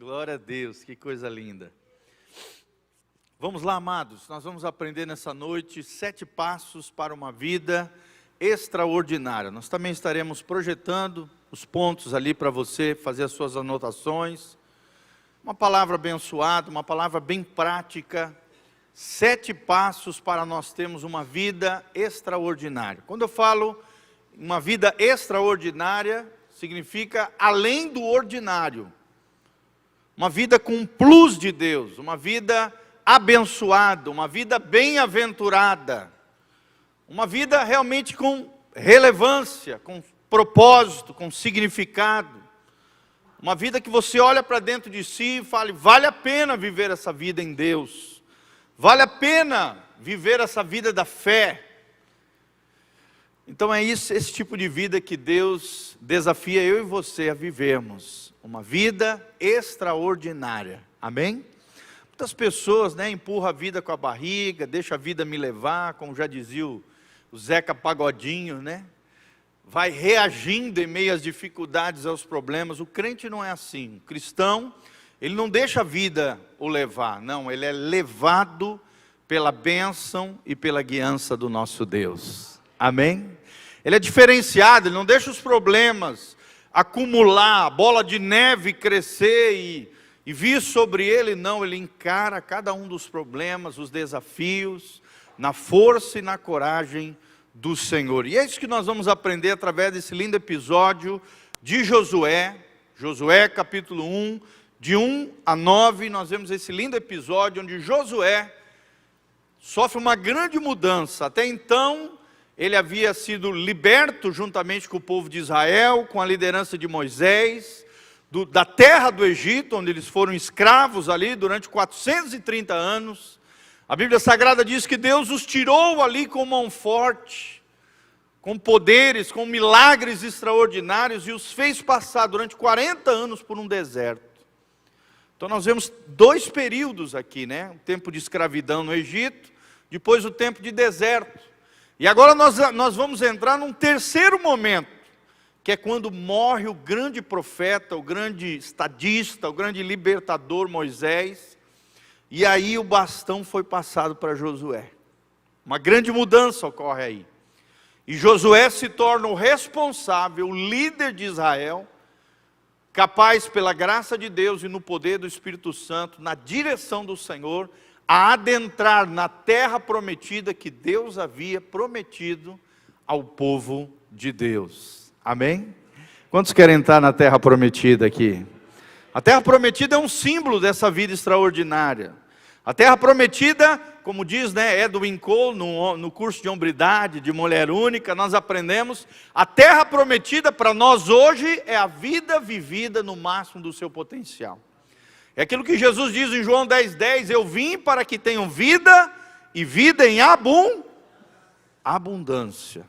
Glória a Deus, que coisa linda. Vamos lá, amados, nós vamos aprender nessa noite 7 passos para uma vida extraordinária. Nós também estaremos projetando os pontos ali para você fazer as suas anotações. Uma palavra abençoada, uma palavra bem prática. 7 passos para nós termos uma vida extraordinária. Quando eu falo uma vida extraordinária, significa além do ordinário. Uma vida com um plus de Deus, uma vida abençoada, uma vida bem-aventurada. Uma vida realmente com relevância, com propósito, com significado. Uma vida que você olha para dentro de si e fala, vale a pena viver essa vida em Deus. Vale a pena viver essa vida da fé. Então é esse tipo de vida que Deus desafia eu e você a vivermos. Uma vida extraordinária. Amém? Muitas pessoas empurram a vida com a barriga, deixa a vida me levar, como já dizia o Zeca Pagodinho, vai reagindo em meio às dificuldades, aos problemas. O crente não é assim. O cristão, ele não deixa a vida o levar, não, ele é levado pela bênção e pela guiança do nosso Deus. Amém? Ele é diferenciado, ele não deixa os problemas acumular, a bola de neve crescer e vir sobre ele, não, ele encara cada um dos problemas, os desafios, na força e na coragem do Senhor. E é isso que nós vamos aprender através desse lindo episódio de Josué, capítulo 1, de 1 a 9, nós vemos esse lindo episódio onde Josué sofre uma grande mudança. Até então, ele havia sido liberto juntamente com o povo de Israel, com a liderança de Moisés, da terra do Egito, onde eles foram escravos ali durante 430 anos. A Bíblia Sagrada diz que Deus os tirou ali com mão forte, com poderes, com milagres extraordinários, e os fez passar durante 40 anos por um deserto. Então nós vemos 2 períodos aqui, o tempo de escravidão no Egito, depois o tempo de deserto. E agora nós vamos entrar num terceiro momento, que é quando morre o grande profeta, o grande estadista, o grande libertador Moisés, e aí o bastão foi passado para Josué. Uma grande mudança ocorre aí. E Josué se torna o responsável, o líder de Israel, capaz pela graça de Deus e no poder do Espírito Santo, na direção do Senhor, a adentrar na terra prometida que Deus havia prometido ao povo de Deus. Amém? Quantos querem entrar na terra prometida aqui? A terra prometida é um símbolo dessa vida extraordinária. A terra prometida, como diz Edwin Cole, no curso de hombridade, de mulher única, nós aprendemos, a terra prometida para nós hoje é a vida vivida no máximo do seu potencial. É aquilo que Jesus diz em João 10:10, eu vim para que tenham vida, e vida em abundância.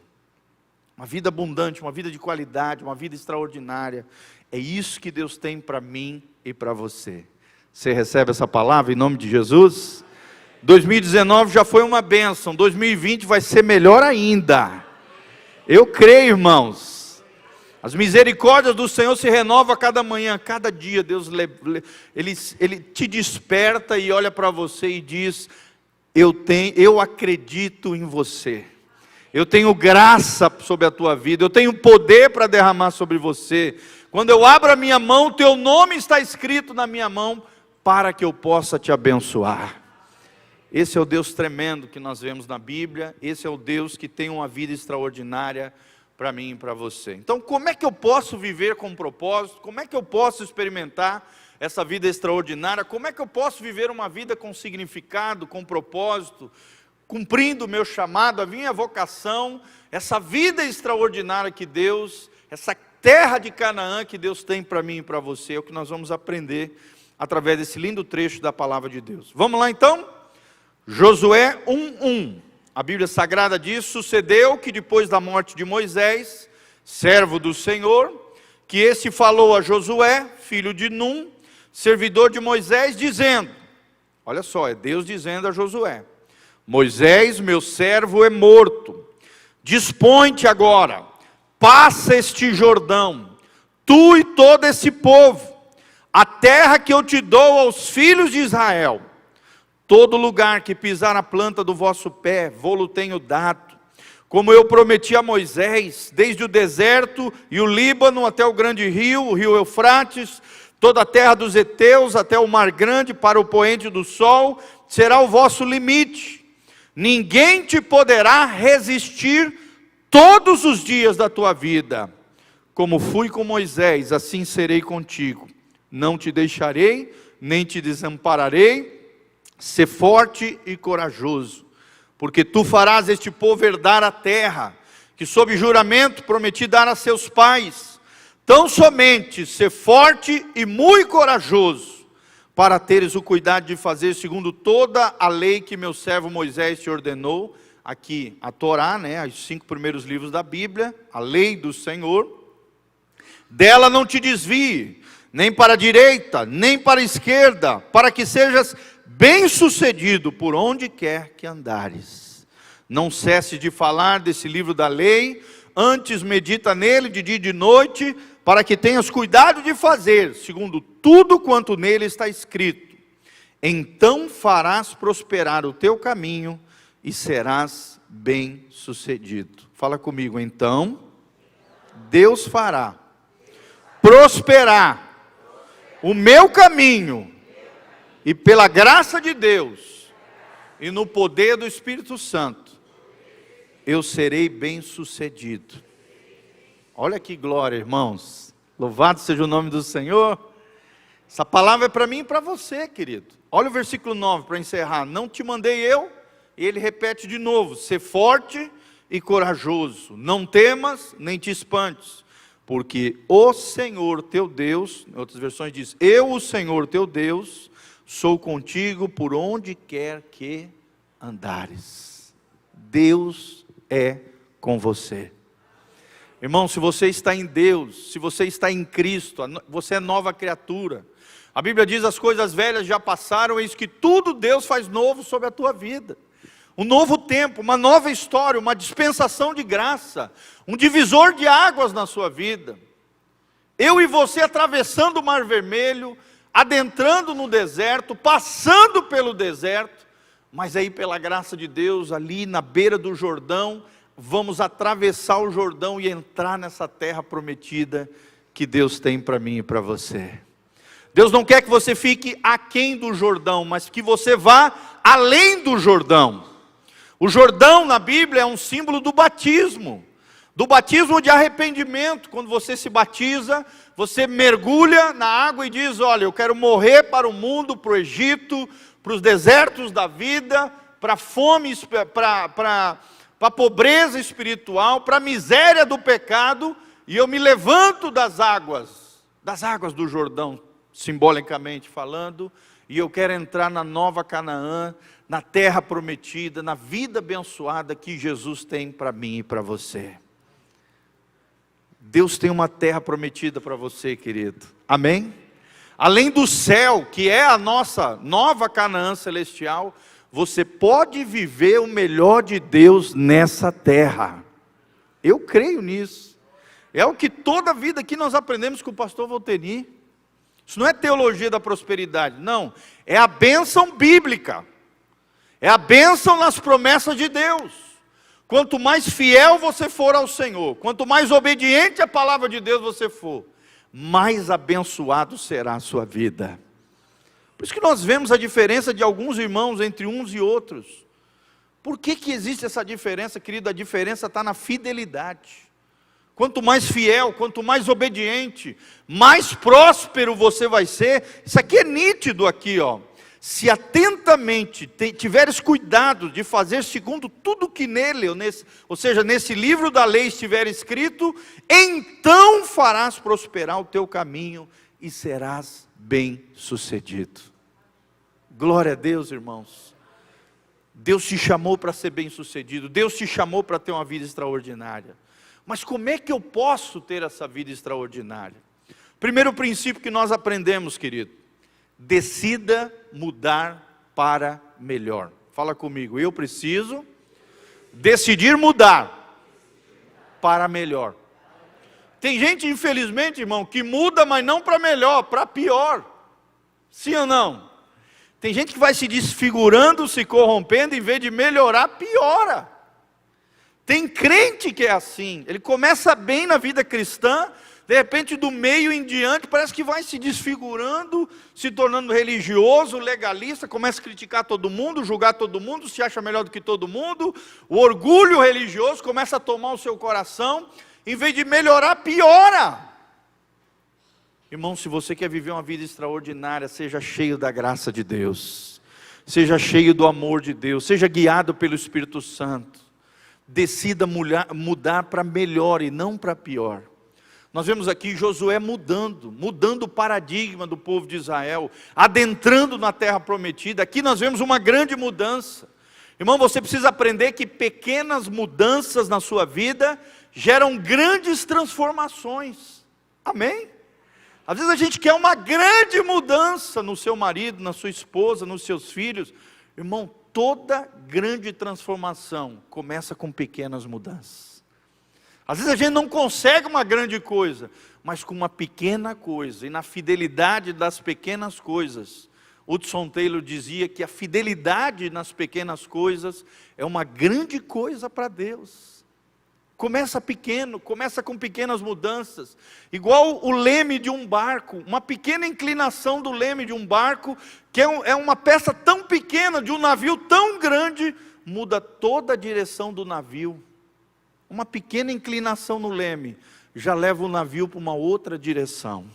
Uma vida abundante, uma vida de qualidade, uma vida extraordinária. É isso que Deus tem para mim e para você. Você recebe essa palavra em nome de Jesus? 2019 já foi uma bênção, 2020 vai ser melhor ainda. Eu creio, irmãos. As misericórdias do Senhor se renovam a cada manhã, cada dia. Deus ele te desperta e olha para você e diz, eu acredito em você. Eu tenho graça sobre a tua vida, eu tenho poder para derramar sobre você. Quando eu abro a minha mão, o teu nome está escrito na minha mão, para que eu possa te abençoar. Esse é o Deus tremendo que nós vemos na Bíblia, esse é o Deus que tem uma vida extraordinária para mim e para você. Então, como é que eu posso viver com propósito? Como é que eu posso experimentar essa vida extraordinária? Como é que eu posso viver uma vida com significado, com propósito, cumprindo o meu chamado, a minha vocação, essa vida extraordinária que Deus, essa terra de Canaã que Deus tem para mim e para você, é o que nós vamos aprender através desse lindo trecho da palavra de Deus. Vamos lá então? Josué 1:1. A Bíblia Sagrada diz, sucedeu que depois da morte de Moisés, servo do Senhor, que esse falou a Josué, filho de Num, servidor de Moisés, dizendo, olha só, é Deus dizendo a Josué, Moisés, meu servo, é morto, dispõe-te agora, passa este Jordão, tu e todo esse povo, a terra que eu te dou aos filhos de Israel. Todo lugar que pisar a planta do vosso pé, vô-lo tenho dado, como eu prometi a Moisés, desde o deserto e o Líbano até o grande rio, o rio Eufrates, toda a terra dos heteus até o mar grande, para o poente do sol, será o vosso limite. Ninguém te poderá resistir todos os dias da tua vida. Como fui com Moisés, assim serei contigo. Não te deixarei, nem te desampararei. Sê forte e corajoso, porque tu farás este povo herdar a terra, que sob juramento prometi dar a seus pais. Tão somente sê forte e muito corajoso, para teres o cuidado de fazer segundo toda a lei que meu servo Moisés te ordenou. Aqui a Torá, os 5 primeiros livros da Bíblia, a lei do Senhor. Dela não te desvie, nem para a direita, nem para a esquerda, para que sejas bem-sucedido por onde quer que andares. Não cesse de falar desse livro da lei, antes medita nele de dia e de noite, para que tenhas cuidado de fazer, segundo tudo quanto nele está escrito. Então farás prosperar o teu caminho e serás bem-sucedido. Fala comigo, então, Deus fará prosperar o meu caminho, e pela graça de Deus, e no poder do Espírito Santo, eu serei bem-sucedido. Olha que glória, irmãos. Louvado seja o nome do Senhor. Essa palavra é para mim e para você, querido. Olha o versículo 9 para encerrar. Não te mandei eu, e ele repete de novo: ser forte e corajoso. Não temas, nem te espantes. Porque o Senhor teu Deus, em outras versões diz, eu, o Senhor teu Deus, sou contigo por onde quer que andares. Deus é com você. Irmão, se você está em Deus, se você está em Cristo, você é nova criatura. A Bíblia diz, as coisas velhas já passaram, eis que tudo Deus faz novo sobre a tua vida. Um novo tempo, uma nova história, uma dispensação de graça, um divisor de águas na sua vida. Eu e você atravessando o Mar Vermelho, adentrando no deserto, passando pelo deserto, mas aí pela graça de Deus, ali na beira do Jordão, vamos atravessar o Jordão e entrar nessa terra prometida que Deus tem para mim e para você. Deus não quer que você fique aquém do Jordão, mas que você vá além do Jordão. O Jordão na Bíblia é um símbolo do batismo de arrependimento. Quando você se batiza, você mergulha na água e diz, olha, eu quero morrer para o mundo, para o Egito, para os desertos da vida, para a fome, para a pobreza espiritual, para a miséria do pecado, e eu me levanto das águas do Jordão, simbolicamente falando, e eu quero entrar na nova Canaã, na terra prometida, na vida abençoada que Jesus tem para mim e para você. Deus tem uma terra prometida para você, querido. Amém? Além do céu, que é a nossa nova Canaã celestial, você pode viver o melhor de Deus nessa terra. Eu creio nisso. É o que toda a vida aqui nós aprendemos com o pastor Volteni. Isso não é teologia da prosperidade, não. É a bênção bíblica. É a bênção nas promessas de Deus. Quanto mais fiel você for ao Senhor, quanto mais obediente à palavra de Deus você for, mais abençoado será a sua vida. Por isso que nós vemos a diferença de alguns irmãos entre uns e outros. Por que existe essa diferença, querido? A diferença está na fidelidade. Quanto mais fiel, quanto mais obediente, mais próspero você vai ser. Isso aqui é nítido aqui, ó. Se atentamente tiveres cuidado de fazer segundo tudo que nele, ou seja, nesse livro da lei estiver escrito, então farás prosperar o teu caminho e serás bem-sucedido. Glória a Deus, irmãos. Deus te chamou para ser bem-sucedido, Deus te chamou para ter uma vida extraordinária. Mas como é que eu posso ter essa vida extraordinária? Primeiro princípio que nós aprendemos, querido: decida mudar para melhor. Fala comigo, eu preciso decidir mudar para melhor. Tem gente, infelizmente, irmão, que muda, mas não para melhor, para pior. Sim ou não? Tem gente que vai se desfigurando, se corrompendo, em vez de melhorar, piora. Tem crente que é assim, ele começa bem na vida cristã, de repente do meio em diante, parece que vai se desfigurando, se tornando religioso, legalista, começa a criticar todo mundo, julgar todo mundo, se acha melhor do que todo mundo, o orgulho religioso começa a tomar o seu coração, em vez de melhorar, piora. Irmão, se você quer viver uma vida extraordinária, seja cheio da graça de Deus, seja cheio do amor de Deus, seja guiado pelo Espírito Santo, decida mudar para melhor e não para pior. Nós vemos aqui Josué mudando o paradigma do povo de Israel, adentrando na terra prometida. Aqui nós vemos uma grande mudança. Irmão, você precisa aprender que pequenas mudanças na sua vida geram grandes transformações. Amém? Às vezes a gente quer uma grande mudança no seu marido, na sua esposa, nos seus filhos. Irmão, toda grande transformação começa com pequenas mudanças. Às vezes a gente não consegue uma grande coisa, mas com uma pequena coisa, e na fidelidade das pequenas coisas. Hudson Taylor dizia que a fidelidade nas pequenas coisas é uma grande coisa para Deus. Começa pequeno, começa com pequenas mudanças, igual o leme de um barco, uma pequena inclinação do leme de um barco, que é uma peça tão pequena de um navio tão grande, muda toda a direção do navio. Uma pequena inclinação no leme já leva o navio para uma outra direção.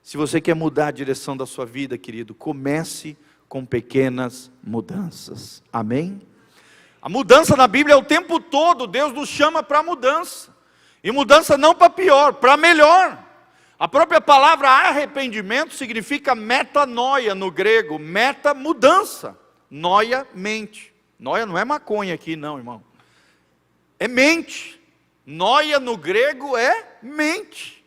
Se você quer mudar a direção da sua vida, querido, comece com pequenas mudanças. Amém? A mudança na Bíblia é o tempo todo. Deus nos chama para mudança. E mudança não para pior, para melhor. A própria palavra arrependimento significa metanoia no grego. Meta, mudança. Noia, mente. Noia não é maconha aqui não, irmão. É mente. Noia no grego é mente.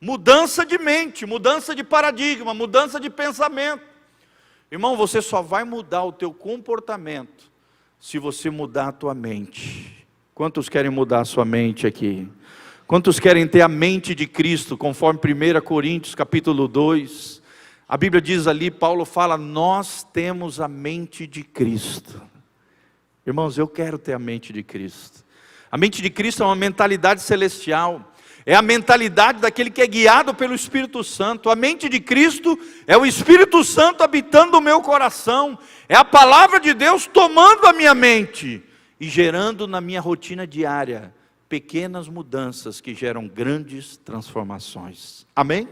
Mudança de mente, mudança de paradigma, mudança de pensamento. Irmão, você só vai mudar o teu comportamento se você mudar a tua mente. Quantos querem mudar a sua mente aqui? Quantos querem ter a mente de Cristo, conforme 1 Coríntios capítulo 2? A Bíblia diz ali, Paulo fala, nós temos a mente de Cristo. Irmãos, eu quero ter a mente de Cristo. A mente de Cristo é uma mentalidade celestial. É a mentalidade daquele que é guiado pelo Espírito Santo. A mente de Cristo é o Espírito Santo habitando o meu coração. É a palavra de Deus tomando a minha mente e gerando na minha rotina diária pequenas mudanças que geram grandes transformações. Amém?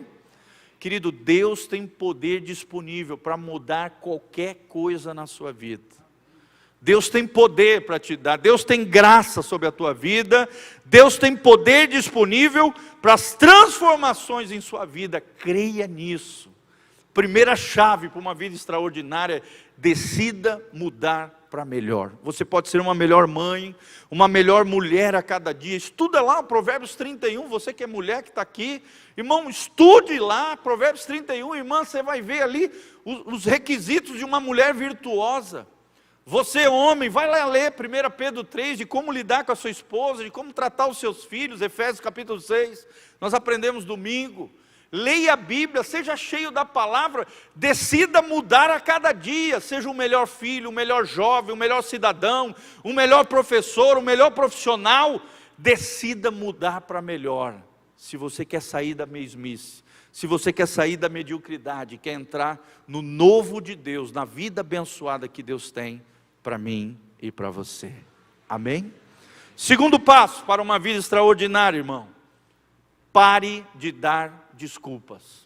Querido, Deus tem poder disponível para mudar qualquer coisa na sua vida. Deus tem poder para te dar, Deus tem graça sobre a tua vida, Deus tem poder disponível para as transformações em sua vida. Creia nisso. Primeira chave para uma vida extraordinária: decida mudar para melhor. Você pode ser uma melhor mãe, uma melhor mulher a cada dia. Estuda lá Provérbios 31, você que é mulher que está aqui, irmão, estude lá Provérbios 31, irmã, você vai ver ali os requisitos de uma mulher virtuosa. Você, homem, vai lá ler 1 Pedro 3, de como lidar com a sua esposa, de como tratar os seus filhos, Efésios capítulo 6, nós aprendemos domingo. Leia a Bíblia, seja cheio da palavra, decida mudar a cada dia, seja o melhor filho, o melhor jovem, o melhor cidadão, o melhor professor, o melhor profissional, decida mudar para melhor. Se você quer sair da mesmice, se você quer sair da mediocridade, quer entrar no novo de Deus, na vida abençoada que Deus tem para mim e para você. Amém? Segundo passo para uma vida extraordinária, irmão: pare de dar desculpas.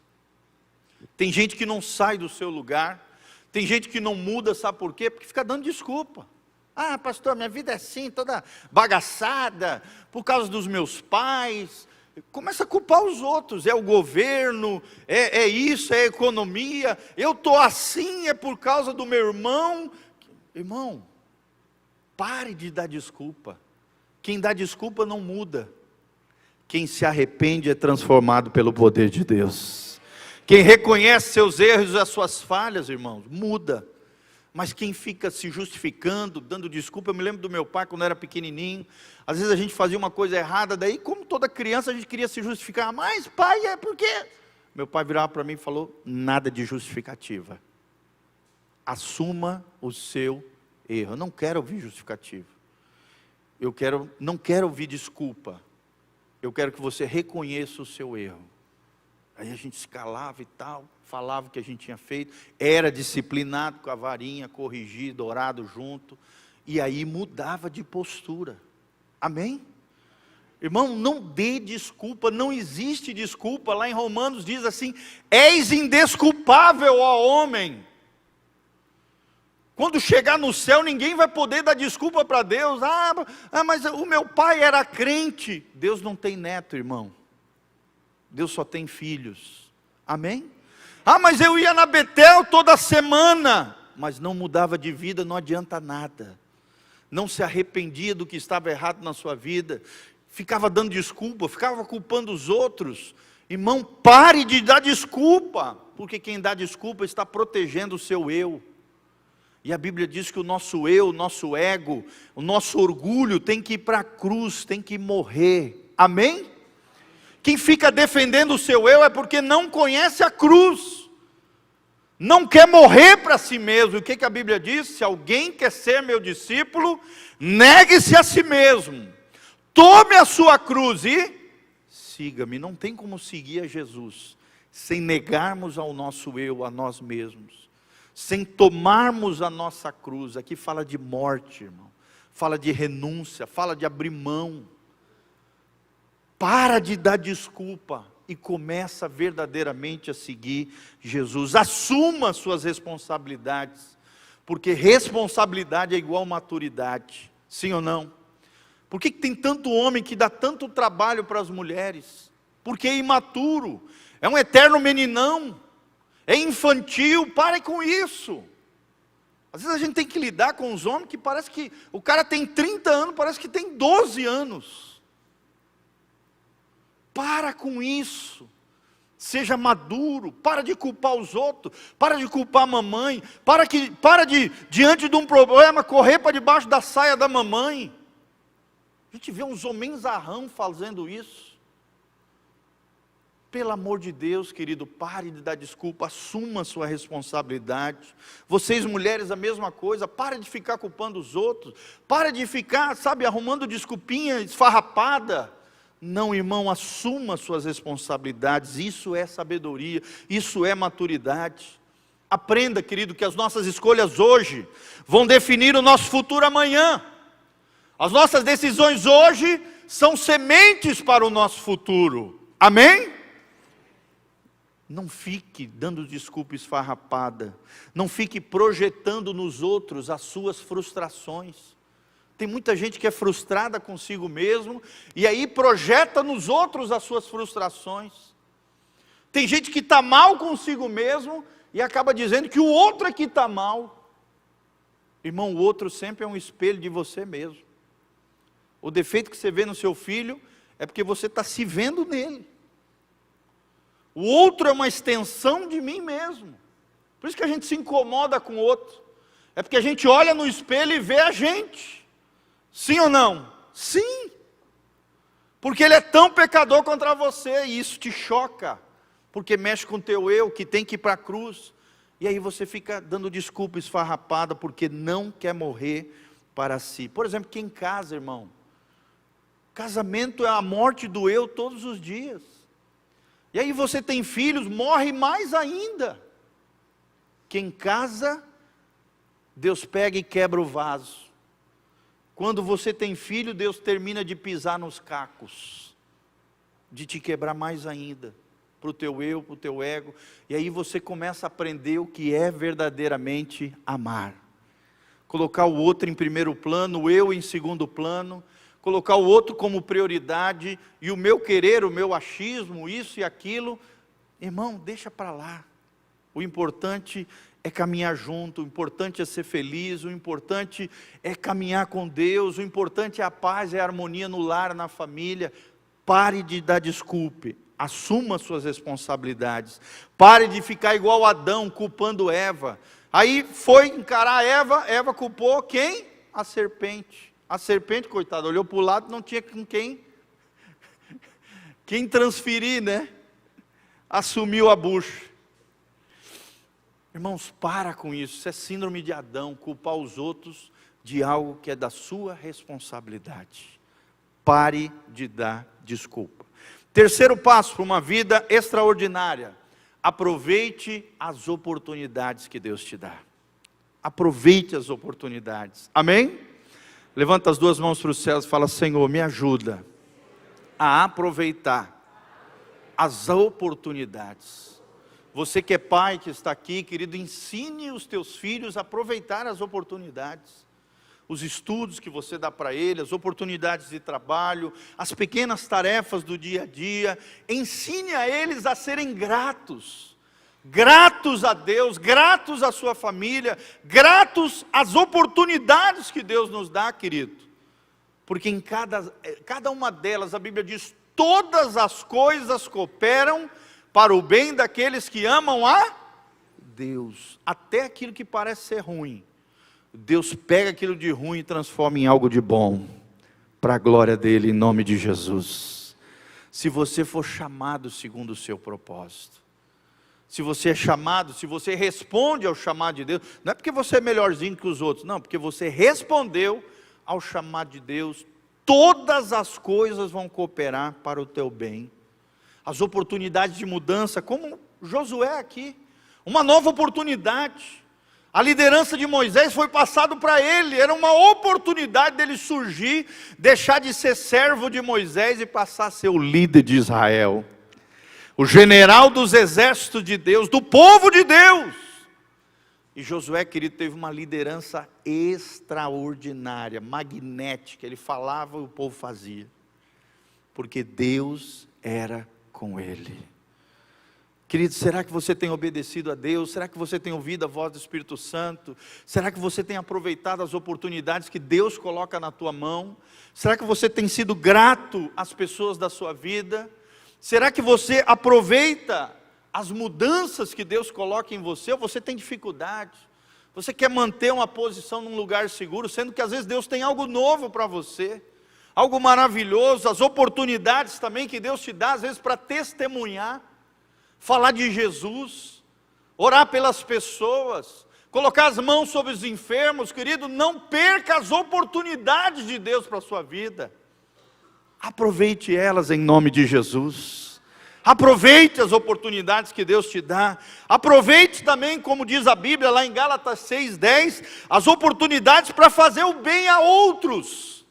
Tem gente que não sai do seu lugar, tem gente que não muda, sabe por quê? Porque fica dando desculpa. Ah, pastor, minha vida é assim, toda bagaçada, por causa dos meus pais. Começa a culpar os outros, é o governo, é isso, é a economia. Eu estou assim, é por causa do meu irmão. Irmão, pare de dar desculpa. Quem dá desculpa não muda. Quem se arrepende é transformado pelo poder de Deus. Quem reconhece seus erros e as suas falhas, irmãos, muda. Mas quem fica se justificando, dando desculpa, eu me lembro do meu pai quando eu era pequenininho, às vezes a gente fazia uma coisa errada, daí como toda criança a gente queria se justificar, mas pai, é porque... Meu pai virava para mim e falou, nada de justificativa. Assuma o seu erro. Eu não quero ouvir justificativa. Não quero ouvir desculpa. Eu quero que você reconheça o seu erro. Aí a gente se calava e tal, falava o que a gente tinha feito, era disciplinado com a varinha, corrigido, orado junto, e aí mudava de postura. Amém? Irmão, não dê desculpa, não existe desculpa. Lá em Romanos diz assim, és indesculpável, ó homem. Quando chegar no céu, ninguém vai poder dar desculpa para Deus. Mas o meu pai era crente. Deus não tem neto, irmão. Deus só tem filhos. Amém? Mas eu ia na Betel toda semana. Mas não mudava de vida, não adianta nada. Não se arrependia do que estava errado na sua vida. Ficava dando desculpa, ficava culpando os outros. Irmão, pare de dar desculpa. Porque quem dá desculpa está protegendo o seu eu. E a Bíblia diz que o nosso eu, o nosso ego, o nosso orgulho tem que ir para a cruz, tem que morrer. Amém? Quem fica defendendo o seu eu é porque não conhece a cruz. Não quer morrer para si mesmo. O que a Bíblia diz? Se alguém quer ser meu discípulo, negue-se a si mesmo. Tome a sua cruz e siga-me. Não tem como seguir a Jesus sem negarmos ao nosso eu, a nós mesmos. Sem tomarmos a nossa cruz. Aqui fala de morte, irmão. Fala de renúncia, fala de abrir mão. Para de dar desculpa e começa verdadeiramente a seguir Jesus. Assuma suas responsabilidades, porque responsabilidade é igual maturidade. Sim ou não? Por que tem tanto homem que dá tanto trabalho para as mulheres? Porque é imaturo, é um eterno meninão, é infantil. Pare com isso. Às vezes a gente tem que lidar com os homens que parece que o cara tem 30 anos, parece que tem 12 anos. Para com isso, seja maduro, para de culpar os outros, para de culpar a mamãe, para de, diante de um problema, correr para debaixo da saia da mamãe. A gente vê uns homenzarrão fazendo isso. Pelo amor de Deus, querido, pare de dar desculpa, assuma a sua responsabilidade. Vocês mulheres a mesma coisa, pare de ficar culpando os outros, pare de ficar, arrumando desculpinha esfarrapada. Não, irmão, assuma suas responsabilidades, isso é sabedoria, isso é maturidade. Aprenda, querido, que as nossas escolhas hoje vão definir o nosso futuro amanhã. As nossas decisões hoje são sementes para o nosso futuro. Amém? Não fique dando desculpa esfarrapada, não fique projetando nos outros as suas frustrações. Tem muita gente que é frustrada consigo mesmo, e aí projeta nos outros as suas frustrações. Tem gente que está mal consigo mesmo, e acaba dizendo que o outro é que está mal. Irmão, o outro sempre é um espelho de você mesmo. O defeito que você vê no seu filho, é porque você está se vendo nele. O outro é uma extensão de mim mesmo. Por isso que a gente se incomoda com o outro. É porque a gente olha no espelho e vê a gente. Sim ou não? Sim. Porque ele é tão pecador contra você, e isso te choca. Porque mexe com o teu eu, que tem que ir para a cruz. E aí você fica dando desculpa esfarrapada, porque não quer morrer para si. Por exemplo, quem casa, irmão? Casamento é a morte do eu todos os dias. E aí você tem filhos, morre mais ainda. Quem casa, Deus pega e quebra o vaso. Quando você tem filho, Deus termina de pisar nos cacos, de te quebrar mais ainda, para o teu eu, para o teu ego. E aí você começa a aprender o que é verdadeiramente amar. Colocar o outro em primeiro plano, o eu em segundo plano, colocar o outro como prioridade, e o meu querer, o meu achismo, isso e aquilo, irmão, deixa para lá. O importante é caminhar junto, o importante é ser feliz, o importante é caminhar com Deus, o importante é a paz, é a harmonia no lar, na família. Pare de dar desculpe, assuma suas responsabilidades. Pare de ficar igual Adão, culpando Eva. Aí foi encarar Eva, Eva culpou quem? A serpente. A serpente, coitada, olhou para o lado, não tinha com quem transferir, né? Assumiu a bucha. Irmãos, para com isso. Isso é síndrome de Adão, culpar os outros de algo que é da sua responsabilidade. Pare de dar desculpa. Terceiro passo para uma vida extraordinária: aproveite as oportunidades que Deus te dá. Aproveite as oportunidades. Amém? Levanta as duas mãos para os céus e fala: Senhor, me ajuda a aproveitar as oportunidades. Você que é pai, que está aqui, querido, ensine os teus filhos a aproveitar as oportunidades. Os estudos que você dá para eles, as oportunidades de trabalho, as pequenas tarefas do dia a dia. Ensine a eles a serem gratos. Gratos a Deus, gratos à sua família, gratos às oportunidades que Deus nos dá, querido. Porque em cada uma delas, a Bíblia diz, todas as coisas cooperam para o bem daqueles que amam a Deus. Até aquilo que parece ser ruim, Deus pega aquilo de ruim e transforma em algo de bom, para a glória dele, em nome de Jesus. Se você for chamado segundo o seu propósito, se você é chamado, se você responde ao chamado de Deus, não é porque você é melhorzinho que os outros, não, porque você respondeu ao chamado de Deus, todas as coisas vão cooperar para o teu bem. As oportunidades de mudança, como Josué aqui, uma nova oportunidade. A liderança de Moisés foi passado para ele, era uma oportunidade dele surgir, deixar de ser servo de Moisés e passar a ser o líder de Israel, o general dos exércitos de Deus, do povo de Deus. E Josué, querido, teve uma liderança extraordinária, magnética. Ele falava e o povo fazia, porque Deus era com ele. Querido, será que você tem obedecido a Deus? Será que você tem ouvido a voz do Espírito Santo? Será que você tem aproveitado as oportunidades que Deus coloca na tua mão? Será que você tem sido grato às pessoas da sua vida? Será que você aproveita as mudanças que Deus coloca em você? Ou você tem dificuldade? Você quer manter uma posição num lugar seguro, sendo que às vezes Deus tem algo novo para você, algo maravilhoso, as oportunidades também que Deus te dá, às vezes para testemunhar, falar de Jesus, orar pelas pessoas, colocar as mãos sobre os enfermos. Querido, não perca as oportunidades de Deus para a sua vida. Aproveite elas em nome de Jesus. Aproveite as oportunidades que Deus te dá. Aproveite também, como diz a Bíblia lá em Gálatas 6:10, as oportunidades para fazer o bem a outros.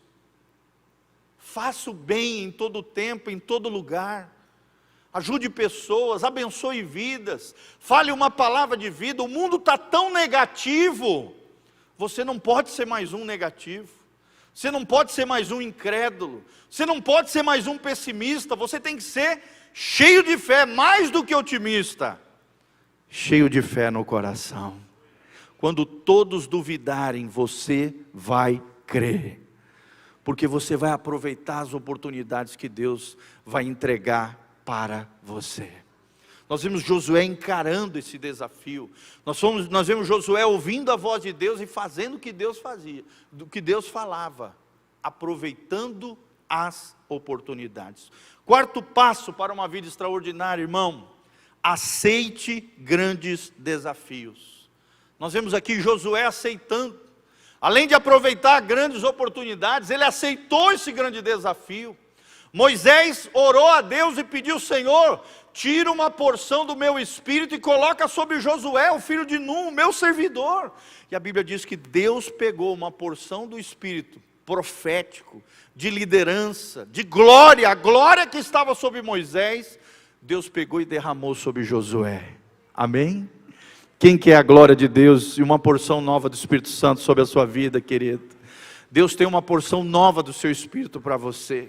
Faça o bem em todo tempo, em todo lugar. Ajude pessoas, abençoe vidas, fale uma palavra de vida. O mundo está tão negativo, você não pode ser mais um negativo, você não pode ser mais um incrédulo, você não pode ser mais um pessimista, você tem que ser cheio de fé, mais do que otimista, cheio de fé no coração. Quando todos duvidarem, você vai crer, porque você vai aproveitar as oportunidades que Deus vai entregar para você. Nós vimos Josué encarando esse desafio. Nós vemos Josué ouvindo a voz de Deus e fazendo o que Deus fazia, do que Deus falava, aproveitando as oportunidades. Quarto passo para uma vida extraordinária, irmão: aceite grandes desafios. Nós vemos aqui Josué aceitando, além de aproveitar grandes oportunidades, ele aceitou esse grande desafio. Moisés orou a Deus e pediu: Senhor, tira uma porção do meu espírito e coloca sobre Josué, o filho de Num, o meu servidor. E a Bíblia diz que Deus pegou uma porção do espírito profético, de liderança, de glória, a glória que estava sobre Moisés, Deus pegou e derramou sobre Josué. Amém? Quem quer a glória de Deus e uma porção nova do Espírito Santo sobre a sua vida, querido? Deus tem uma porção nova do seu espírito para você.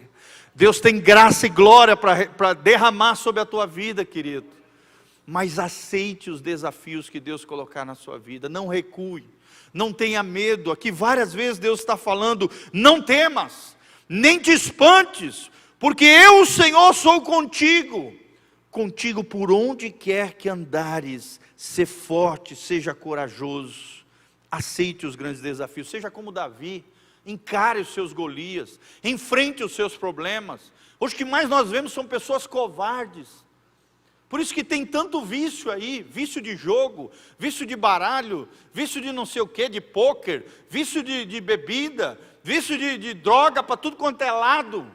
Deus tem graça e glória para derramar sobre a tua vida, querido. Mas aceite os desafios que Deus colocar na sua vida. Não recue, não tenha medo. Aqui várias vezes Deus está falando: não temas, nem te espantes, porque eu, o Senhor, sou contigo. Contigo por onde quer que andares, Ser forte, seja corajoso, aceite os grandes desafios, seja como Davi, encare os seus Golias, enfrente os seus problemas. Hoje o que mais nós vemos são pessoas covardes, por isso que tem tanto vício aí, vício de jogo, vício de baralho, vício de não sei o que, de pôquer, vício de bebida, vício de droga para tudo quanto é lado,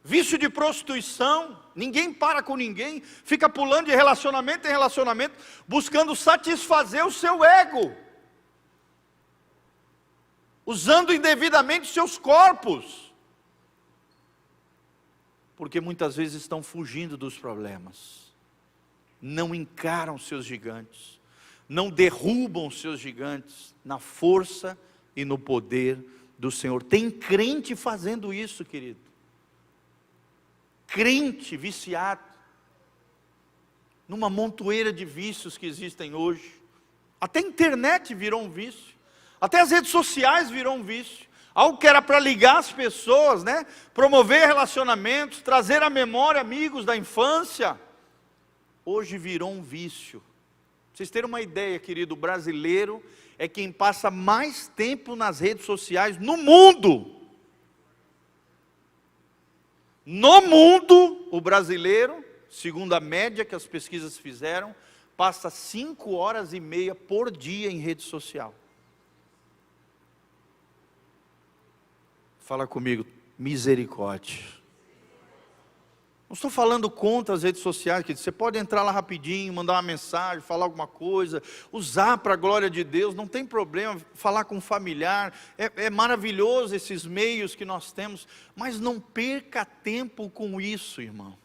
vício de prostituição. Ninguém para com ninguém, fica pulando de relacionamento em relacionamento, buscando satisfazer o seu ego, usando indevidamente seus corpos, porque muitas vezes estão fugindo dos problemas, não encaram seus gigantes, não derrubam seus gigantes na força e no poder do Senhor. Tem crente fazendo isso, querido. Crente viciado, numa montoeira de vícios que existem hoje. Até a internet virou um vício, até as redes sociais virou um vício. Algo que era para ligar as pessoas, né? Promover relacionamentos, trazer à memória amigos da infância, hoje virou um vício. Pra vocês terem uma ideia, querido, o brasileiro é quem passa mais tempo nas redes sociais no mundo. No mundo, o brasileiro, segundo a média que as pesquisas fizeram, passa 5 horas e meia por dia em rede social. Fala comigo, misericórdia. Não estou falando contra as redes sociais, que você pode entrar lá rapidinho, mandar uma mensagem, falar alguma coisa, usar para a glória de Deus, não tem problema, falar com um familiar, é maravilhoso esses meios que nós temos, mas não perca tempo com isso, irmão.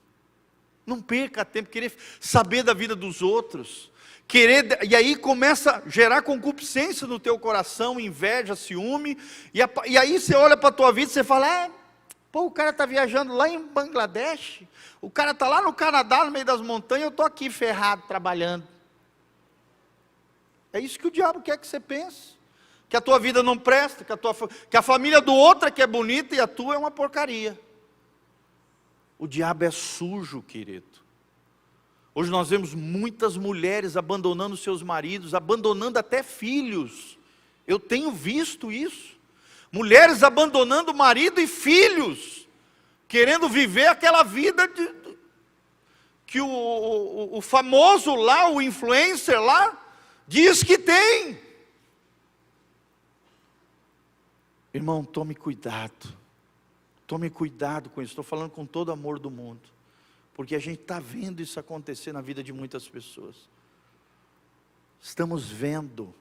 Não perca tempo, querer saber da vida dos outros, e aí começa a gerar concupiscência no teu coração, inveja, ciúme, e aí você olha para a tua vida e você fala, pô, o cara está viajando lá em Bangladesh, o cara está lá no Canadá, no meio das montanhas, eu estou aqui ferrado, trabalhando. É isso que o diabo quer que você pense, que a tua vida não presta, que a família do outro é que é bonita e a tua é uma porcaria. O diabo é sujo, querido. Hoje nós vemos muitas mulheres abandonando seus maridos, abandonando até filhos. Eu tenho visto isso. Mulheres abandonando marido e filhos, querendo viver aquela vida que o famoso lá, o influencer lá, diz que tem. Irmão, tome cuidado com isso, estou falando com todo amor do mundo, porque a gente está vendo isso acontecer na vida de muitas pessoas, estamos vendo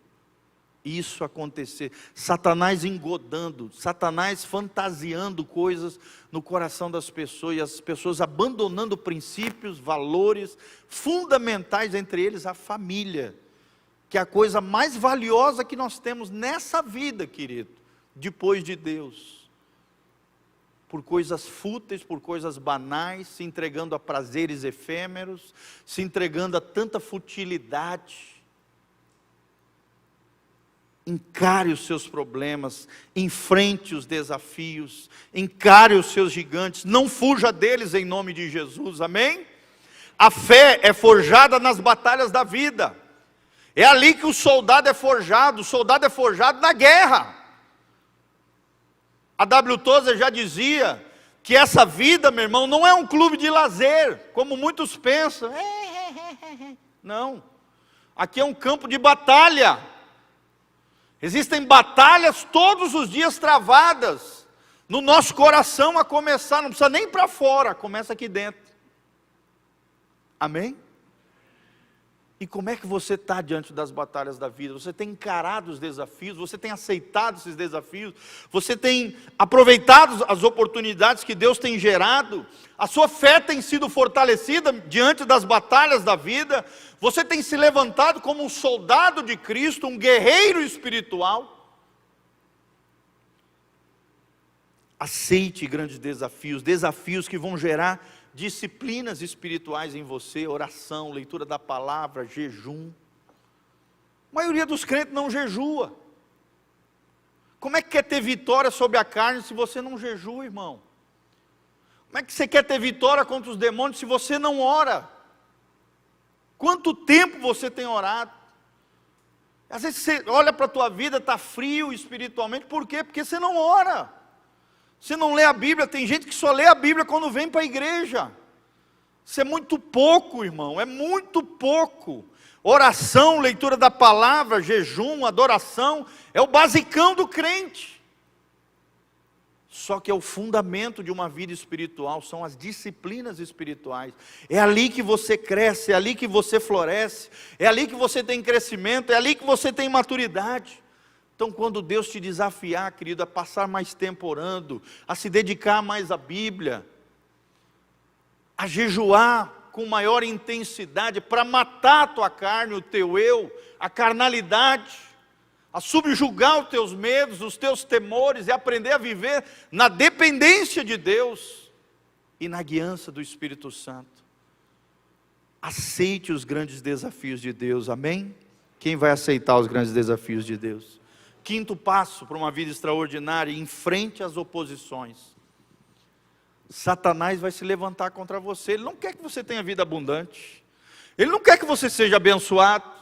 isso acontecer, Satanás engodando, Satanás fantasiando coisas no coração das pessoas, e as pessoas abandonando princípios, valores fundamentais, entre eles a família, que é a coisa mais valiosa que nós temos nessa vida, querido, depois de Deus, por coisas fúteis, por coisas banais, se entregando a prazeres efêmeros, se entregando a tanta futilidade. Encare os seus problemas, enfrente os desafios, encare os seus gigantes, não fuja deles em nome de Jesus, amém? A fé é forjada nas batalhas da vida, é ali que o soldado é forjado na guerra. A W. Tozer já dizia que essa vida, meu irmão, não é um clube de lazer, como muitos pensam. Não, aqui é um campo de batalha. Existem batalhas todos os dias travadas no nosso coração, a começar, não precisa nem para fora, começa aqui dentro. Amém? E como é que você está diante das batalhas da vida? Você tem encarado os desafios? Você tem aceitado esses desafios? Você tem aproveitado as oportunidades que Deus tem gerado? A sua fé tem sido fortalecida diante das batalhas da vida? Você tem se levantado como um soldado de Cristo, um guerreiro espiritual? Aceite grandes desafios, desafios que vão gerar disciplinas espirituais em você, oração, leitura da palavra, jejum. A maioria dos crentes não jejua. Como é que quer ter vitória sobre a carne se você não jejua, irmão? Como é que você quer ter vitória contra os demônios se você não ora? Quanto tempo você tem orado? Às vezes você olha para a tua vida, está frio espiritualmente, por quê? Porque você não ora, você não lê a Bíblia. Tem gente que só lê a Bíblia quando vem para a igreja. Isso é muito pouco, irmão, é muito pouco. Oração, leitura da palavra, jejum, adoração, é o basicão do crente. Só que é o fundamento de uma vida espiritual, são as disciplinas espirituais. É ali que você cresce, é ali que você floresce, é ali que você tem crescimento, é ali que você tem maturidade. Então, quando Deus te desafiar, querido, a passar mais tempo orando, a se dedicar mais à Bíblia, a jejuar com maior intensidade, para matar a tua carne, o teu eu, a carnalidade, a subjugar os teus medos, os teus temores, e aprender a viver na dependência de Deus e na guiança do Espírito Santo. Aceite os grandes desafios de Deus, amém? Quem vai aceitar os grandes desafios de Deus? Quinto passo para uma vida extraordinária: enfrente as oposições. Satanás vai se levantar contra você. Ele não quer que você tenha vida abundante, ele não quer que você seja abençoado.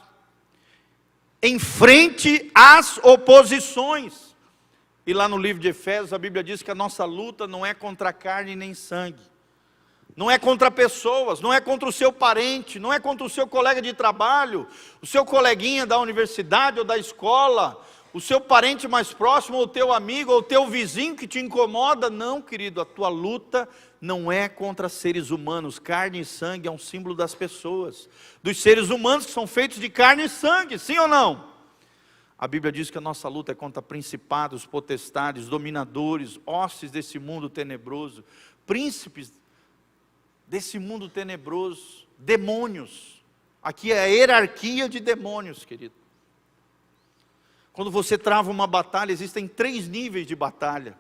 Enfrente as oposições. E lá no livro de Efésios, a Bíblia diz que a nossa luta não é contra carne nem sangue, não é contra pessoas, não é contra o seu parente, não é contra o seu colega de trabalho, o seu coleguinha da universidade ou da escola, o seu parente mais próximo, ou o teu amigo, ou o teu vizinho que te incomoda. Não, querido, a tua luta não é contra seres humanos. Carne e sangue é um símbolo das pessoas, dos seres humanos que são feitos de carne e sangue, sim ou não? A Bíblia diz que a nossa luta é contra principados, potestades, dominadores, hostes desse mundo tenebroso, príncipes desse mundo tenebroso, demônios. Aqui é a hierarquia de demônios, querido. Quando você trava uma batalha, existem 3 níveis de batalha.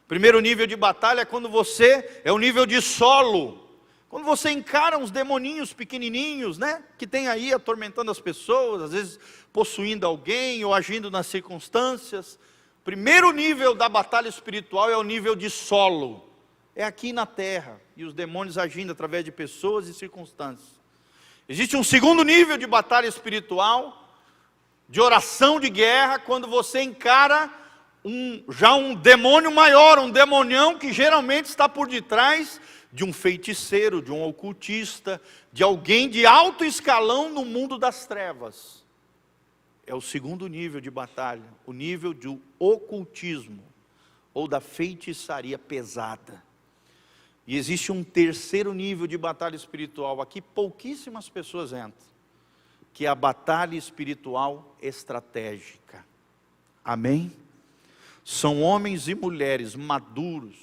O primeiro nível de batalha é quando você, é o nível de solo. Quando você encara uns demoninhos pequenininhos, né, que tem aí atormentando as pessoas, às vezes possuindo alguém ou agindo nas circunstâncias. O primeiro nível da batalha espiritual é o nível de solo. É aqui na terra, e os demônios agindo através de pessoas e circunstâncias. Existe um segundo nível de batalha espiritual, de oração de guerra, quando você encara um demônio maior, um demonião que geralmente está por detrás de um feiticeiro, de um ocultista, de alguém de alto escalão no mundo das trevas. É o segundo nível de batalha, o nível do ocultismo, ou da feitiçaria pesada. E existe um terceiro nível de batalha espiritual, aqui pouquíssimas pessoas entram, que é a batalha espiritual estratégica. Amém? São homens e mulheres maduros,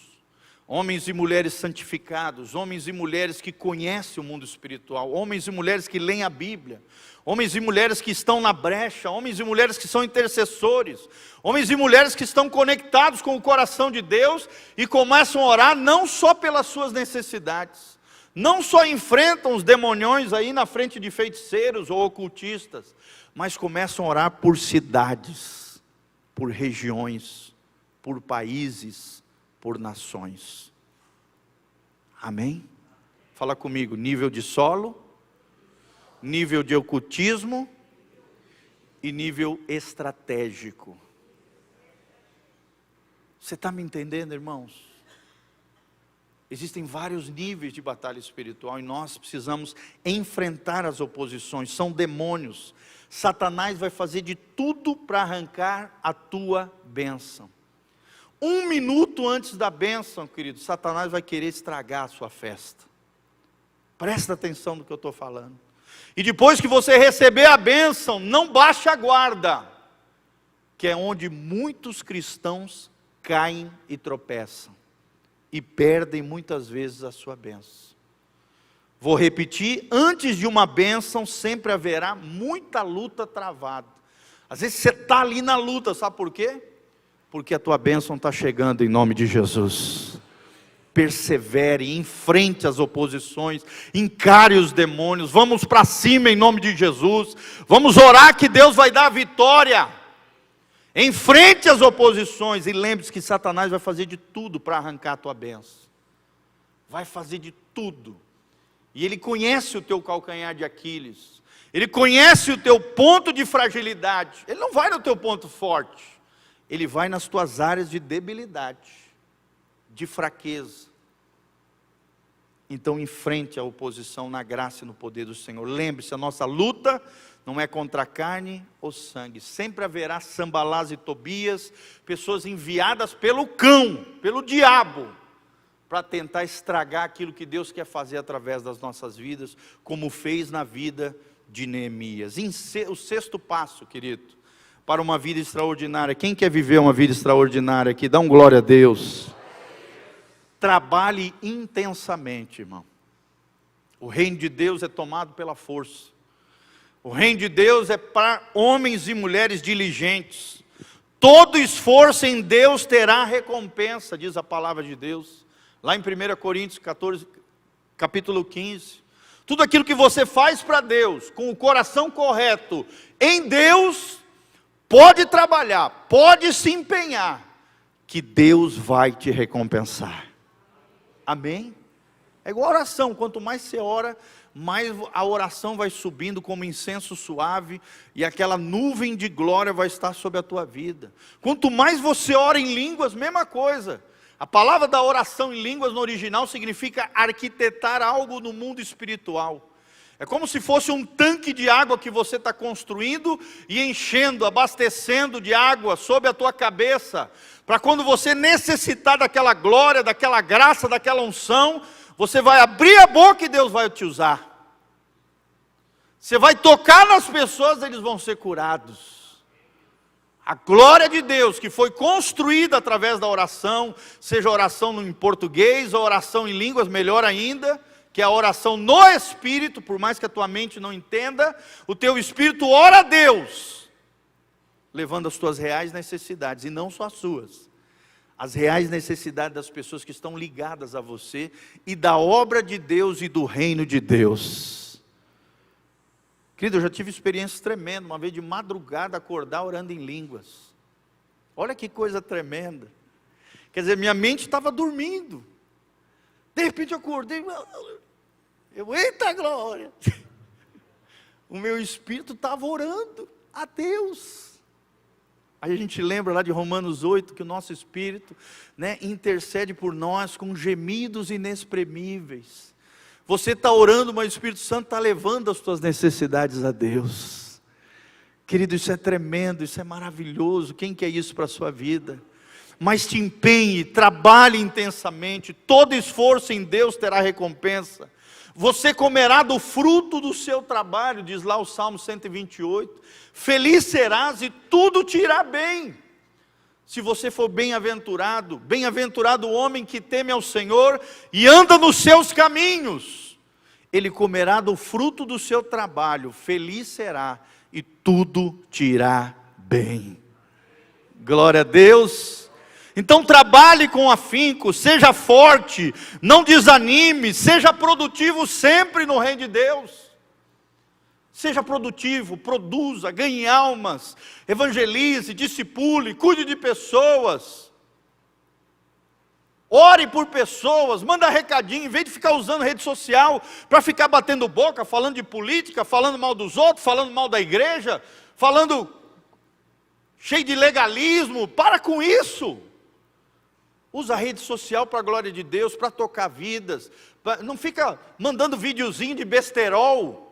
homens e mulheres santificados, homens e mulheres que conhecem o mundo espiritual, homens e mulheres que leem a Bíblia, homens e mulheres que estão na brecha, homens e mulheres que são intercessores, homens e mulheres que estão conectados com o coração de Deus e começam a orar não só pelas suas necessidades, não só enfrentam os demoniões aí na frente de feiticeiros ou ocultistas, mas começam a orar por cidades, por regiões, por países, por nações. Amém? Fala comigo: nível de solo, nível de ocultismo e nível estratégico. Você está me entendendo, irmãos? Existem vários níveis de batalha espiritual e nós precisamos enfrentar as oposições. São demônios. Satanás vai fazer de tudo para arrancar a tua bênção. 1 minuto antes da bênção, querido, Satanás vai querer estragar a sua festa. Presta atenção no que eu estou falando. E depois que você receber a bênção, não baixe a guarda, que é onde muitos cristãos caem e tropeçam. E perdem muitas vezes a sua bênção. Vou repetir: antes de uma bênção sempre haverá muita luta travada. Às vezes você está ali na luta, sabe por quê? Porque a tua bênção está chegando em nome de Jesus. Persevere, enfrente as oposições, encare os demônios, vamos para cima em nome de Jesus. Vamos orar que Deus vai dar a vitória. Enfrente as oposições e lembre-se que Satanás vai fazer de tudo para arrancar a tua bênção. Vai fazer de tudo. E Ele conhece o teu calcanhar de Aquiles. Ele conhece o teu ponto de fragilidade. Ele não vai no teu ponto forte. Ele vai nas tuas áreas de debilidade, de fraqueza. Então enfrente a oposição na graça e no poder do Senhor. Lembre-se, a nossa luta não é contra a carne ou sangue. Sempre haverá Sambalás e Tobias, pessoas enviadas pelo cão, pelo diabo, para tentar estragar aquilo que Deus quer fazer através das nossas vidas, como fez na vida de Neemias. O sexto passo, querido, para uma vida extraordinária. Quem quer viver uma vida extraordinária aqui? Dá um glória a Deus. Trabalhe intensamente, irmão. O reino de Deus é tomado pela força. O reino de Deus é para homens e mulheres diligentes. Todo esforço em Deus terá recompensa, diz a palavra de Deus. Lá em 1 Coríntios 14, capítulo 15. Tudo aquilo que você faz para Deus, com o coração correto, em Deus, pode trabalhar, pode se empenhar, que Deus vai te recompensar. Amém? É igual a oração, quanto mais você ora, mais a oração vai subindo como incenso suave, e aquela nuvem de glória vai estar sobre a tua vida. Quanto mais você ora em línguas, mesma coisa. A palavra da oração em línguas no original significa arquitetar algo no mundo espiritual. É como se fosse um tanque de água que você está construindo e enchendo, abastecendo de água sobre a tua cabeça, para quando você necessitar daquela glória, daquela graça, daquela unção, você vai abrir a boca e Deus vai te usar. Você vai tocar nas pessoas, eles vão ser curados. A glória de Deus que foi construída através da oração, seja oração em português ou oração em línguas, melhor ainda, que é a oração no Espírito, por mais que a tua mente não entenda, o teu Espírito ora a Deus, levando as tuas reais necessidades, e não só as suas, as reais necessidades das pessoas que estão ligadas a você, e da obra de Deus e do reino de Deus. Querido, eu já tive experiências tremendas, uma vez de madrugada acordar orando em línguas, olha que coisa tremenda, quer dizer, minha mente estava dormindo, de repente eu acordei, eita glória, o meu espírito estava orando a Deus. Aí a gente lembra lá de Romanos 8, que o nosso espírito, intercede por nós com gemidos inexprimíveis. Você está orando, mas o Espírito Santo está levando as suas necessidades a Deus. Querido, isso é tremendo, isso é maravilhoso. Quem quer isso para a sua vida? Mas te empenhe, trabalhe intensamente, todo esforço em Deus terá recompensa. Você comerá do fruto do seu trabalho, diz lá o Salmo 128. Feliz serás e tudo te irá bem. Se você for bem-aventurado, bem-aventurado o homem que teme ao Senhor e anda nos seus caminhos. Ele comerá do fruto do seu trabalho, feliz será e tudo te irá bem. Glória a Deus. Então trabalhe com afinco, seja forte, não desanime, seja produtivo sempre no reino de Deus. Seja produtivo, produza, ganhe almas, evangelize, discipule, cuide de pessoas. Ore por pessoas, manda recadinho, em vez de ficar usando rede social para ficar batendo boca, falando de política, falando mal dos outros, falando mal da igreja, falando cheio de legalismo, para com isso. Usa a rede social para a glória de Deus, para tocar vidas, não fica mandando videozinho de besterol.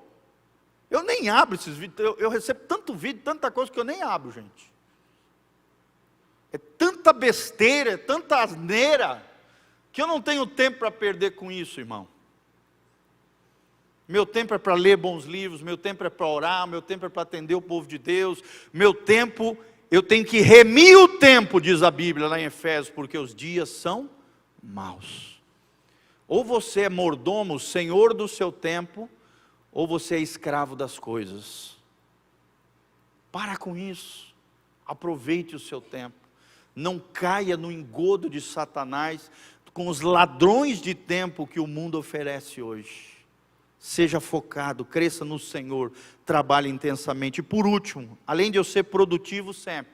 Eu nem abro esses vídeos, eu recebo tanto vídeo, tanta coisa que eu nem abro, gente. É tanta besteira, é tanta asneira, que eu não tenho tempo para perder com isso, irmão. Meu tempo é para ler bons livros, meu tempo é para orar, meu tempo é para atender o povo de Deus, meu tempo, eu tenho que remir o tempo, diz a Bíblia lá em Efésios, porque os dias são maus. Ou você é mordomo, senhor do seu tempo, ou você é escravo das coisas. Para com isso, aproveite o seu tempo, não caia no engodo de Satanás, com os ladrões de tempo que o mundo oferece hoje. Seja focado, cresça no Senhor, trabalhe intensamente. E por último, além de eu ser produtivo sempre,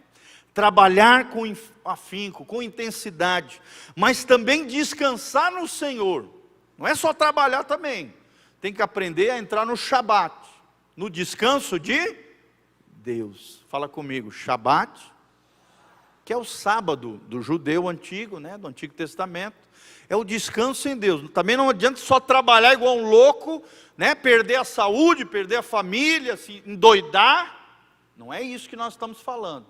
trabalhar com afinco, com intensidade, mas também descansar no Senhor, não é só trabalhar também, tem que aprender a entrar no Shabat, no descanso de Deus. Fala comigo, Shabat, que é o sábado do judeu antigo, né, do Antigo Testamento, é o descanso em Deus. Também não adianta só trabalhar igual um louco, né, perder a saúde, perder a família, se endoidar. Não é isso que nós estamos falando.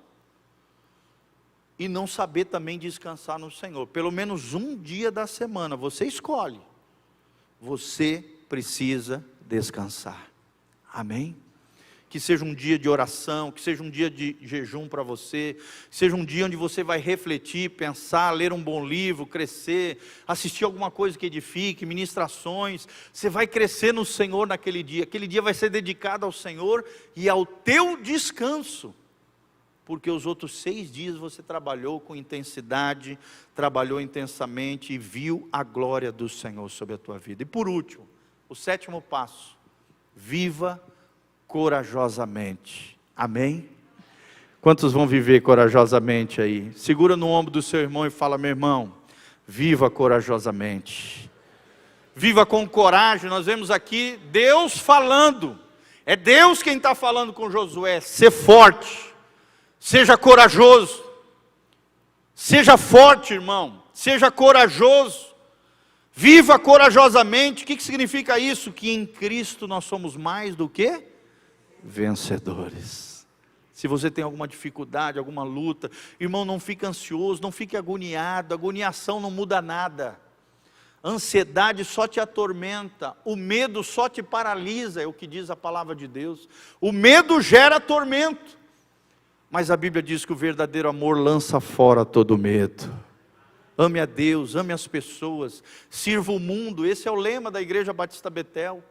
E não saber também descansar no Senhor. Pelo menos um dia da semana, você escolhe. Você precisa descansar. Amém? Que seja um dia de oração, que seja um dia de jejum para você, que seja um dia onde você vai refletir, pensar, ler um bom livro, crescer, assistir alguma coisa que edifique, ministrações. Você vai crescer no Senhor naquele dia vai ser dedicado ao Senhor e ao teu descanso, porque os outros 6 dias você trabalhou com intensidade, trabalhou intensamente e viu a glória do Senhor sobre a tua vida. E por último, o 7º passo, viva corajosamente. Amém? Quantos vão viver corajosamente aí? Segura no ombro do seu irmão e fala: meu irmão, viva corajosamente. Viva com coragem. Nós vemos aqui Deus falando. É Deus quem está falando com Josué. Ser forte. Seja corajoso. Seja forte, irmão. Seja corajoso. Viva corajosamente. O que significa isso? Que em Cristo nós somos mais do que vencedores. Se você tem alguma dificuldade, alguma luta, irmão, não fique ansioso, não fique agoniado. Agoniação não muda nada. Ansiedade só te atormenta. O medo só te paralisa, é o que diz a palavra de Deus. O medo gera tormento. Mas a Bíblia diz que o verdadeiro amor lança fora todo medo. Ame a Deus, ame as pessoas, sirva o mundo. Esse é o lema da Igreja Batista Betel.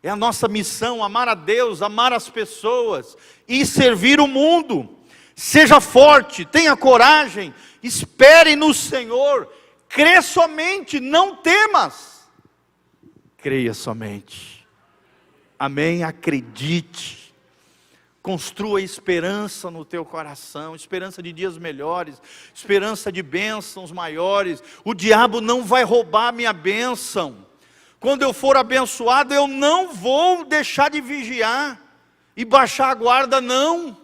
É a nossa missão, amar a Deus, amar as pessoas e servir o mundo. Seja forte, tenha coragem, espere no Senhor, crê somente, não temas. Creia somente. Amém? Acredite. Construa esperança no teu coração, esperança de dias melhores, esperança de bênçãos maiores. O diabo não vai roubar a minha bênção. Quando eu for abençoado, eu não vou deixar de vigiar e baixar a guarda, não.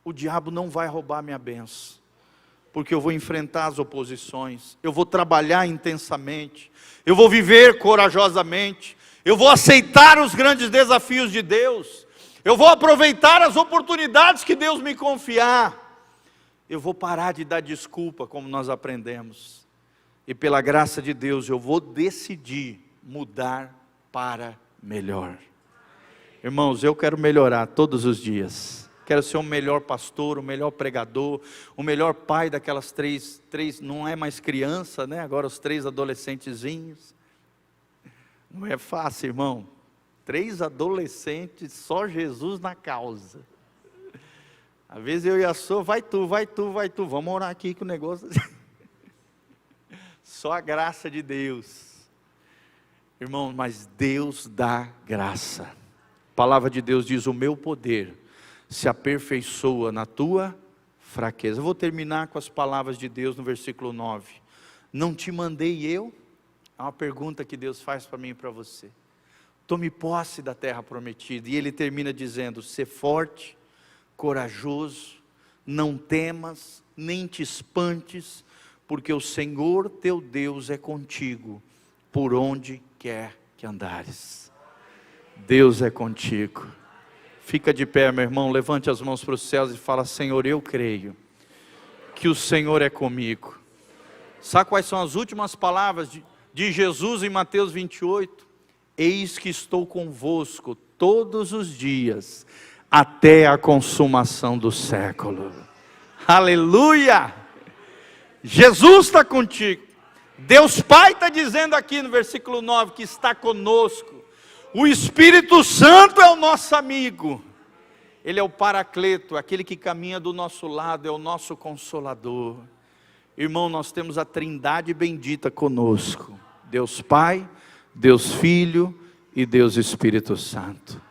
O diabo não vai roubar a minha bênção, porque eu vou enfrentar as oposições, eu vou trabalhar intensamente, eu vou viver corajosamente, eu vou aceitar os grandes desafios de Deus, eu vou aproveitar as oportunidades que Deus me confiar, eu vou parar de dar desculpa, como nós aprendemos, e pela graça de Deus eu vou decidir mudar para melhor. Irmãos, eu quero melhorar todos os dias. Quero ser o melhor pastor, o melhor pregador, o melhor pai daquelas três, não é mais criança, né? Agora os 3 adolescentezinhos. Não é fácil, irmão. 3 adolescentes, só Jesus na causa. Às vezes eu e a Sô, vai tu. Vamos orar aqui com o negócio. Só a graça de Deus. Irmão, mas Deus dá graça. A palavra de Deus diz: o meu poder se aperfeiçoa na tua fraqueza. Eu vou terminar com as palavras de Deus no versículo 9. Não te mandei eu? É uma pergunta que Deus faz para mim e para você. Tome posse da terra prometida. E Ele termina dizendo: ser forte, corajoso, não temas, nem te espantes, porque o Senhor teu Deus é contigo, por onde quer que andares. Deus é contigo. Fica de pé, meu irmão, levante as mãos para os céus e fala: Senhor, eu creio que o Senhor é comigo. Sabe quais são as últimas palavras de Jesus em Mateus 28? Eis que estou convosco todos os dias, até a consumação do século. Aleluia! Jesus está contigo. Deus Pai está dizendo aqui no versículo 9 que está conosco. O Espírito Santo é o nosso amigo. Ele é o Paracleto, aquele que caminha do nosso lado, é o nosso Consolador. Irmão, nós temos a Trindade bendita conosco. Deus Pai, Deus Filho e Deus Espírito Santo.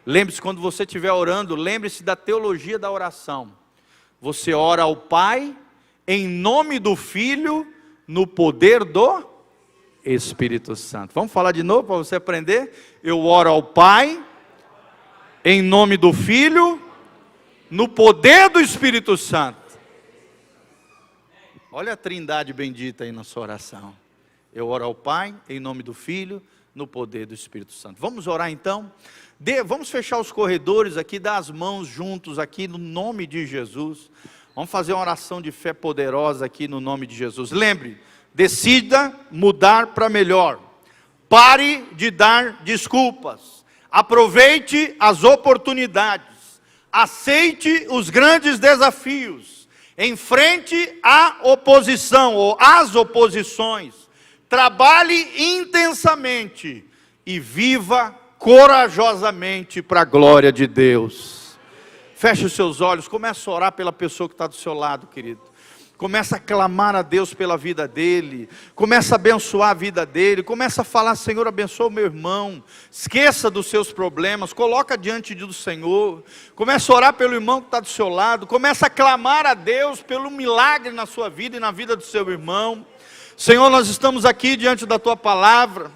Lembre-se, quando você estiver orando, lembre-se da teologia da oração. Você ora ao Pai, em nome do Filho, no poder do Espírito Santo. Vamos falar de novo para você aprender? Eu oro ao Pai, em nome do Filho, no poder do Espírito Santo. Olha a trindade bendita aí na sua oração. Eu oro ao Pai, em nome do Filho, no poder do Espírito Santo. Vamos orar então? Vamos fechar os corredores aqui, dar as mãos juntos aqui no nome de Jesus. Vamos fazer uma oração de fé poderosa aqui no nome de Jesus. Lembre, decida mudar para melhor. Pare de dar desculpas. Aproveite as oportunidades. Aceite os grandes desafios. Enfrente a oposição ou as oposições. Trabalhe intensamente e viva corajosamente para a glória de Deus. Feche os seus olhos, comece a orar pela pessoa que está do seu lado, querido. Começa a clamar a Deus pela vida dele, começa a abençoar a vida dele, começa a falar: Senhor, abençoa o meu irmão, esqueça dos seus problemas, coloca diante do Senhor, começa a orar pelo irmão que está do seu lado, começa a clamar a Deus pelo milagre na sua vida e na vida do seu irmão. Senhor, nós estamos aqui diante da Tua palavra,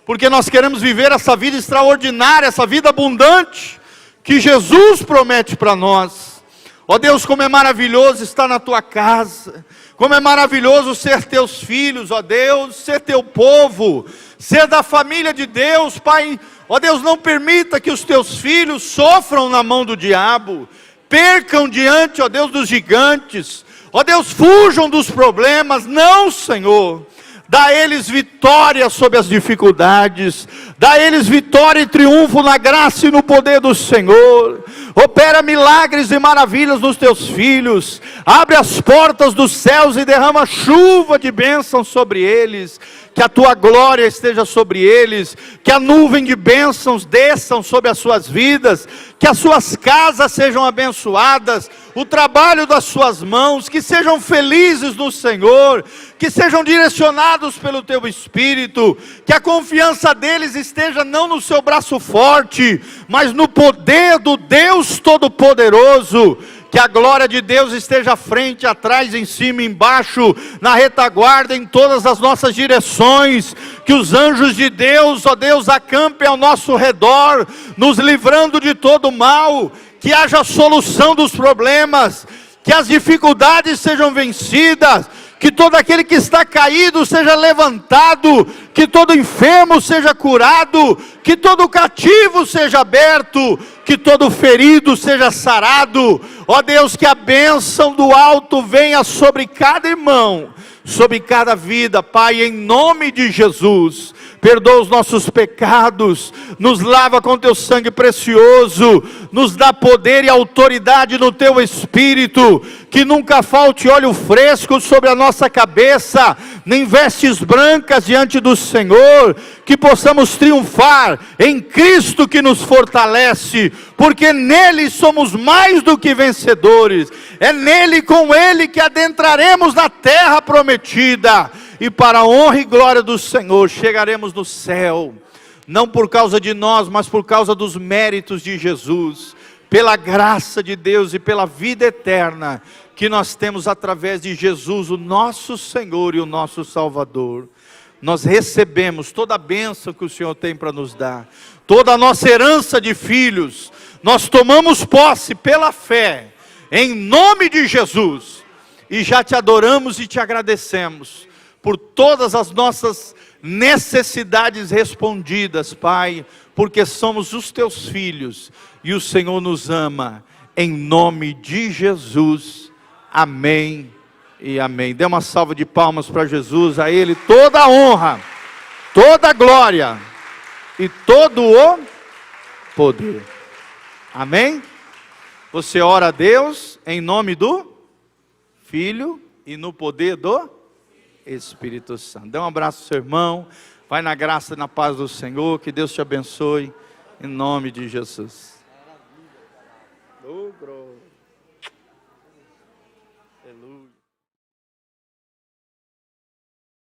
porque nós queremos viver essa vida extraordinária, essa vida abundante, que Jesus promete para nós. Ó Deus, como é maravilhoso estar na Tua casa, como é maravilhoso ser Teus filhos, ó Deus, ser Teu povo, ser da família de Deus, Pai. Ó Deus, não permita que os Teus filhos sofram na mão do diabo, percam diante, ó Deus, dos gigantes, ó Deus, fujam dos problemas. Não, Senhor, dá a eles vitória sobre as dificuldades, dá a eles vitória e triunfo na graça e no poder do Senhor. Opera milagres e maravilhas nos teus filhos, abre as portas dos céus e derrama chuva de bênção sobre eles, que a tua glória esteja sobre eles, que a nuvem de bênçãos desçam sobre as suas vidas, que as suas casas sejam abençoadas, o trabalho das suas mãos, que sejam felizes no Senhor, que sejam direcionados pelo teu Espírito, que a confiança deles esteja não no seu braço forte, mas no poder do Deus Todo-Poderoso. Que a glória de Deus esteja à frente, atrás, em cima, embaixo, na retaguarda, em todas as nossas direções. Que os anjos de Deus, ó Deus, acampem ao nosso redor, nos livrando de todo mal. Que haja solução dos problemas, que as dificuldades sejam vencidas, que todo aquele que está caído seja levantado, que todo enfermo seja curado, que todo cativo seja aberto, que todo ferido seja sarado. Ó Deus, que a bênção do alto venha sobre cada irmão, sobre cada vida, Pai, em nome de Jesus. Perdoa os nossos pecados, nos lava com teu sangue precioso, nos dá poder e autoridade no teu Espírito, que nunca falte óleo fresco sobre a nossa cabeça, nem vestes brancas diante do Senhor, que possamos triunfar em Cristo que nos fortalece, porque nele somos mais do que vencedores, é nele, com ele, que adentraremos na terra prometida, e para a honra e glória do Senhor, chegaremos no céu, não por causa de nós, mas por causa dos méritos de Jesus, pela graça de Deus e pela vida eterna, que nós temos através de Jesus, o nosso Senhor e o nosso Salvador. Nós recebemos toda a bênção que o Senhor tem para nos dar, toda a nossa herança de filhos, nós tomamos posse pela fé, em nome de Jesus, e já te adoramos e te agradecemos, por todas as nossas necessidades respondidas, Pai, porque somos os teus filhos, e o Senhor nos ama, em nome de Jesus, amém e amém. Dê uma salva de palmas para Jesus, a Ele toda a honra, toda a glória, e todo o poder, amém? Você ora a Deus, em nome do Filho, e no poder do Espírito Santo. Dê um abraço ao seu irmão, vai na graça e na paz do Senhor, que Deus te abençoe, em nome de Jesus.